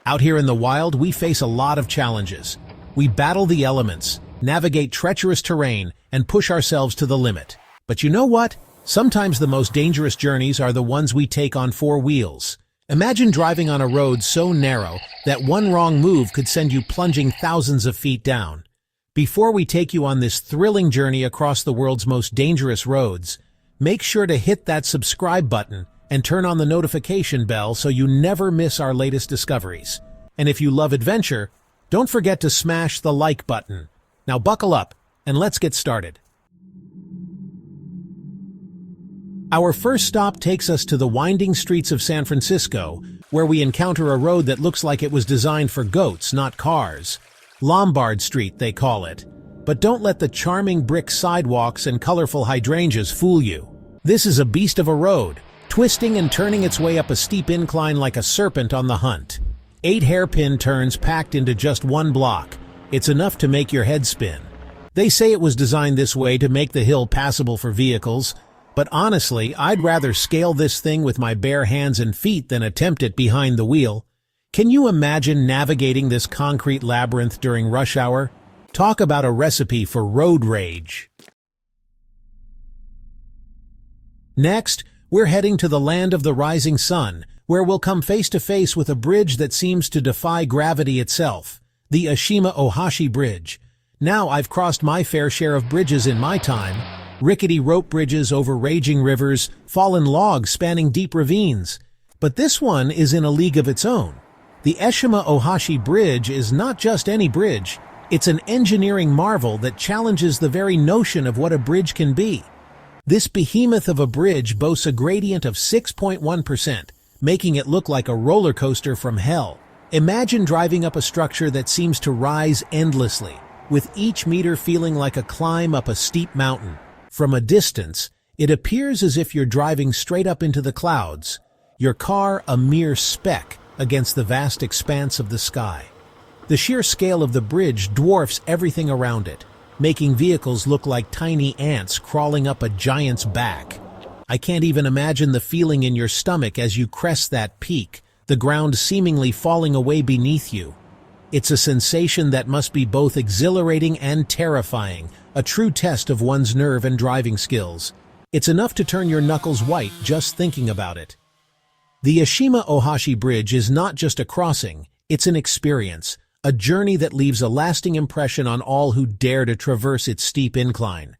Out here in the wild, we face a lot of challenges. We battle the elements, navigate treacherous terrain, and push ourselves to the limit. But you know what? Sometimes the most dangerous journeys are the ones we take on four wheels. Imagine driving on a road so narrow that one wrong move could send you plunging thousands of feet down. Before we take you on this thrilling journey across the world's most dangerous roads, make sure to hit that subscribe button and turn on the notification bell so you never miss our latest discoveries. And if you love adventure, don't forget to smash the like button. Now buckle up and let's get started. Our first stop takes us to the winding streets of San Francisco, where we encounter a road that looks like it was designed for goats, not cars. Lombard Street, they call it. But don't let the charming brick sidewalks and colorful hydrangeas fool you. This is a beast of a road, twisting and turning its way up a steep incline like a serpent on the hunt. 8 hairpin turns packed into just one block. It's enough to make your head spin. They say it was designed this way to make the hill passable for vehicles, but honestly, I'd rather scale this thing with my bare hands and feet than attempt it behind the wheel. Can you imagine navigating this concrete labyrinth during rush hour? Talk about a recipe for road rage. Next, we're heading to the land of the rising sun, where we'll come face to face with a bridge that seems to defy gravity itself, the Eshima Ohashi Bridge. Now, I've crossed my fair share of bridges in my time. Rickety rope bridges over raging rivers, fallen logs spanning deep ravines. But this one is in a league of its own. The Eshima Ohashi Bridge is not just any bridge. It's an engineering marvel that challenges the very notion of what a bridge can be. This behemoth of a bridge boasts a gradient of 6.1%, making it look like a roller coaster from hell. Imagine driving up a structure that seems to rise endlessly, with each meter feeling like a climb up a steep mountain. From a distance, it appears as if you're driving straight up into the clouds, your car a mere speck against the vast expanse of the sky. The sheer scale of the bridge dwarfs everything around it, making vehicles look like tiny ants crawling up a giant's back. I can't even imagine the feeling in your stomach as you crest that peak, the ground seemingly falling away beneath you. It's a sensation that must be both exhilarating and terrifying, a true test of one's nerve and driving skills. It's enough to turn your knuckles white just thinking about it. The Eshima Ohashi Bridge is not just a crossing, it's an experience, a journey that leaves a lasting impression on all who dare to traverse its steep incline.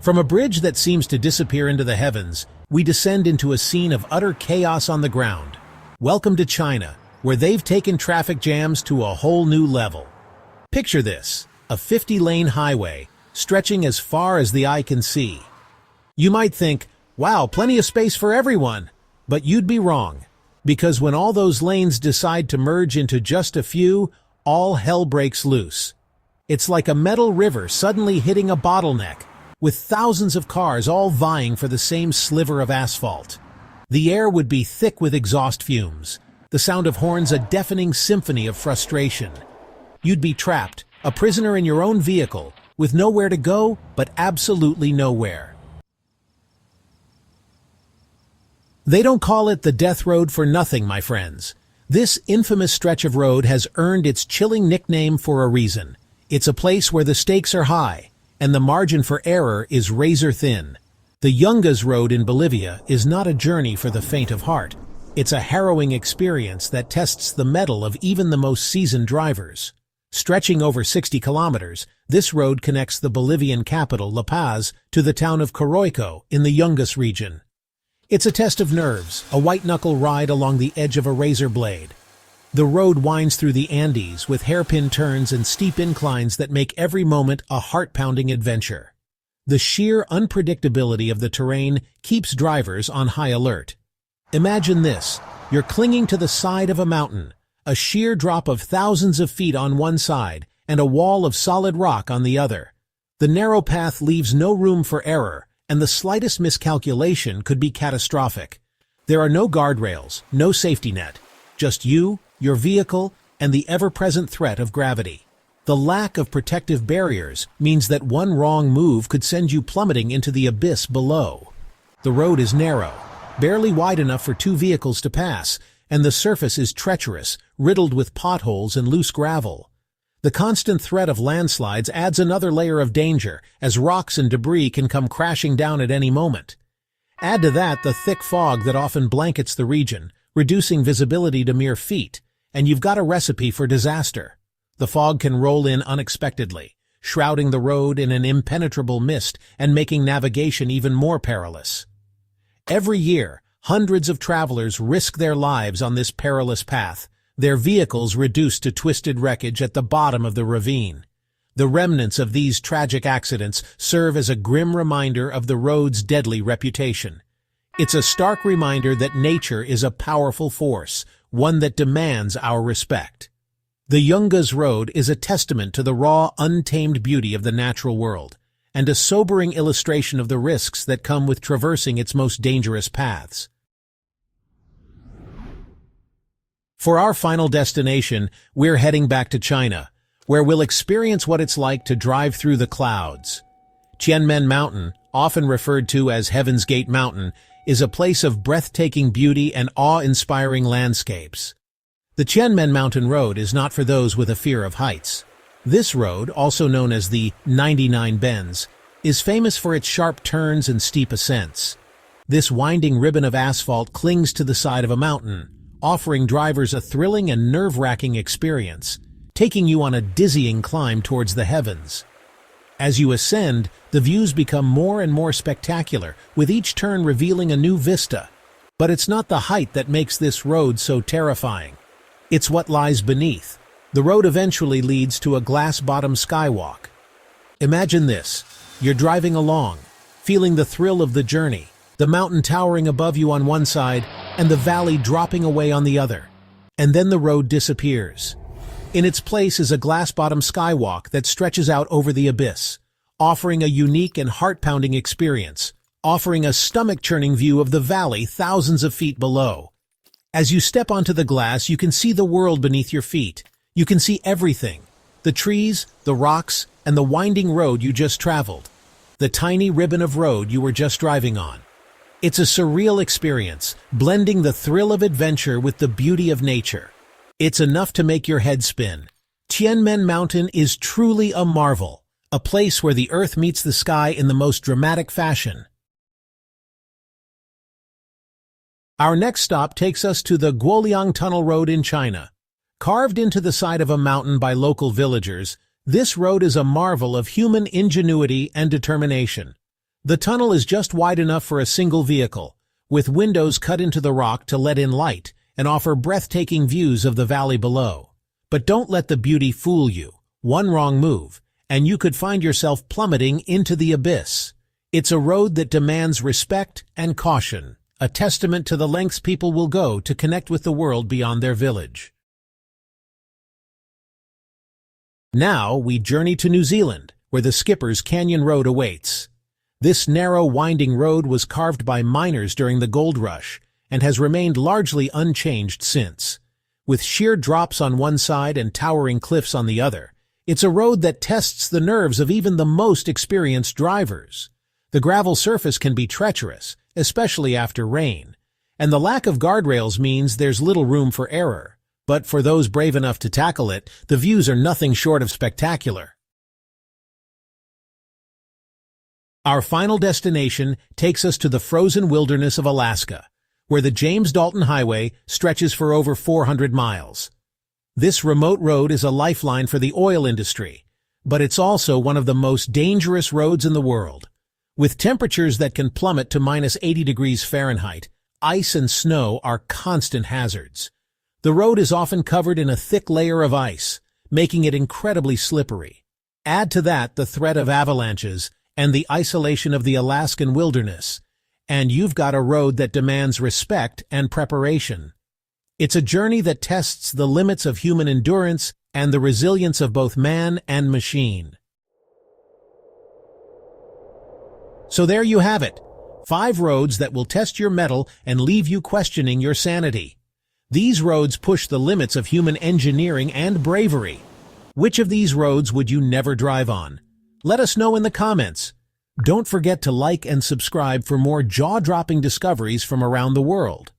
From a bridge that seems to disappear into the heavens, we descend into a scene of utter chaos on the ground. Welcome to China, where they've taken traffic jams to a whole new level. Picture this, a 50-lane highway, stretching as far as the eye can see. You might think, wow, plenty of space for everyone, but you'd be wrong, because when all those lanes decide to merge into just a few, all hell breaks loose. It's like a metal river suddenly hitting a bottleneck, with thousands of cars all vying for the same sliver of asphalt. The air would be thick with exhaust fumes, the sound of horns a deafening symphony of frustration. You'd be trapped, a prisoner in your own vehicle, with nowhere to go, but absolutely nowhere. They don't call it the death road for nothing, my friends. This infamous stretch of road has earned its chilling nickname for a reason. It's a place where the stakes are high, and the margin for error is razor thin. The Yungas road in Bolivia is not a journey for the faint of heart. It's a harrowing experience that tests the mettle of even the most seasoned drivers. Stretching over 60 kilometers, this road connects the Bolivian capital, La Paz, to the town of Coroico in the Yungas region. It's a test of nerves, a white-knuckle ride along the edge of a razor blade. The road winds through the Andes with hairpin turns and steep inclines that make every moment a heart-pounding adventure. The sheer unpredictability of the terrain keeps drivers on high alert. Imagine this, you're clinging to the side of a mountain, a sheer drop of thousands of feet on one side and a wall of solid rock on the other. The narrow path leaves no room for error, and the slightest miscalculation could be catastrophic. There are no guardrails, no safety net, just you, your vehicle, and the ever-present threat of gravity. The lack of protective barriers means that one wrong move could send you plummeting into the abyss below. The road is narrow, barely wide enough for two vehicles to pass, and the surface is treacherous, riddled with potholes and loose gravel. The constant threat of landslides adds another layer of danger, as rocks and debris can come crashing down at any moment. Add to that the thick fog that often blankets the region, reducing visibility to mere feet, and you've got a recipe for disaster. The fog can roll in unexpectedly, shrouding the road in an impenetrable mist and making navigation even more perilous. Every year, hundreds of travelers risk their lives on this perilous path, their vehicles reduced to twisted wreckage at the bottom of the ravine. The remnants of these tragic accidents serve as a grim reminder of the road's deadly reputation. It's a stark reminder that nature is a powerful force, one that demands our respect. The Yungas Road is a testament to the raw, untamed beauty of the natural world, and a sobering illustration of the risks that come with traversing its most dangerous paths. For our final destination, we're heading back to China, where we'll experience what it's like to drive through the clouds. Tianmen Mountain, often referred to as Heaven's Gate Mountain, is a place of breathtaking beauty and awe-inspiring landscapes. The Tianmen Mountain Road is not for those with a fear of heights. This road, also known as the 99 Bends, is famous for its sharp turns and steep ascents. This winding ribbon of asphalt clings to the side of a mountain, offering drivers a thrilling and nerve-wracking experience, taking you on a dizzying climb towards the heavens. As you ascend, the views become more and more spectacular, with each turn revealing a new vista. But it's not the height that makes this road so terrifying. It's what lies beneath. The road eventually leads to a glass-bottom skywalk. Imagine this. You're driving along, feeling the thrill of the journey, the mountain towering above you on one side and the valley dropping away on the other. And then the road disappears. In its place is a glass-bottom skywalk that stretches out over the abyss, offering a unique and heart-pounding experience, offering a stomach-churning view of the valley thousands of feet below. As you step onto the glass, you can see the world beneath your feet. You can see everything: the trees, the rocks, and the winding road you just traveled, the tiny ribbon of road you were just driving on. It's a surreal experience, blending the thrill of adventure with the beauty of nature. It's enough to make your head spin. Tianmen Mountain is truly a marvel, a place where the earth meets the sky in the most dramatic fashion. Our next stop takes us to the Guoliang Tunnel Road in China. Carved into the side of a mountain by local villagers, this road is a marvel of human ingenuity and determination. The tunnel is just wide enough for a single vehicle, with windows cut into the rock to let in light and offer breathtaking views of the valley below. But don't let the beauty fool you. One wrong move, and you could find yourself plummeting into the abyss. It's a road that demands respect and caution, a testament to the lengths people will go to connect with the world beyond their village. Now we journey to New Zealand, where the Skipper's Canyon Road awaits. This narrow, winding road was carved by miners during the gold rush and has remained largely unchanged since. With sheer drops on one side and towering cliffs on the other, it's a road that tests the nerves of even the most experienced drivers. The gravel surface can be treacherous, especially after rain, and the lack of guardrails means there's little room for error. But for those brave enough to tackle it, the views are nothing short of spectacular. Our final destination takes us to the frozen wilderness of Alaska, where the James Dalton Highway stretches for over 400 miles. This remote road is a lifeline for the oil industry, but it's also one of the most dangerous roads in the world. With temperatures that can plummet to minus 80 degrees Fahrenheit, ice and snow are constant hazards. The road is often covered in a thick layer of ice, making it incredibly slippery. Add to that the threat of avalanches and the isolation of the Alaskan wilderness, and you've got a road that demands respect and preparation. It's a journey that tests the limits of human endurance and the resilience of both man and machine. So there you have it, 5 roads that will test your mettle and leave you questioning your sanity. These roads push the limits of human engineering and bravery. Which of these roads would you never drive on? Let us know in the comments. Don't forget to like and subscribe for more jaw-dropping discoveries from around the world.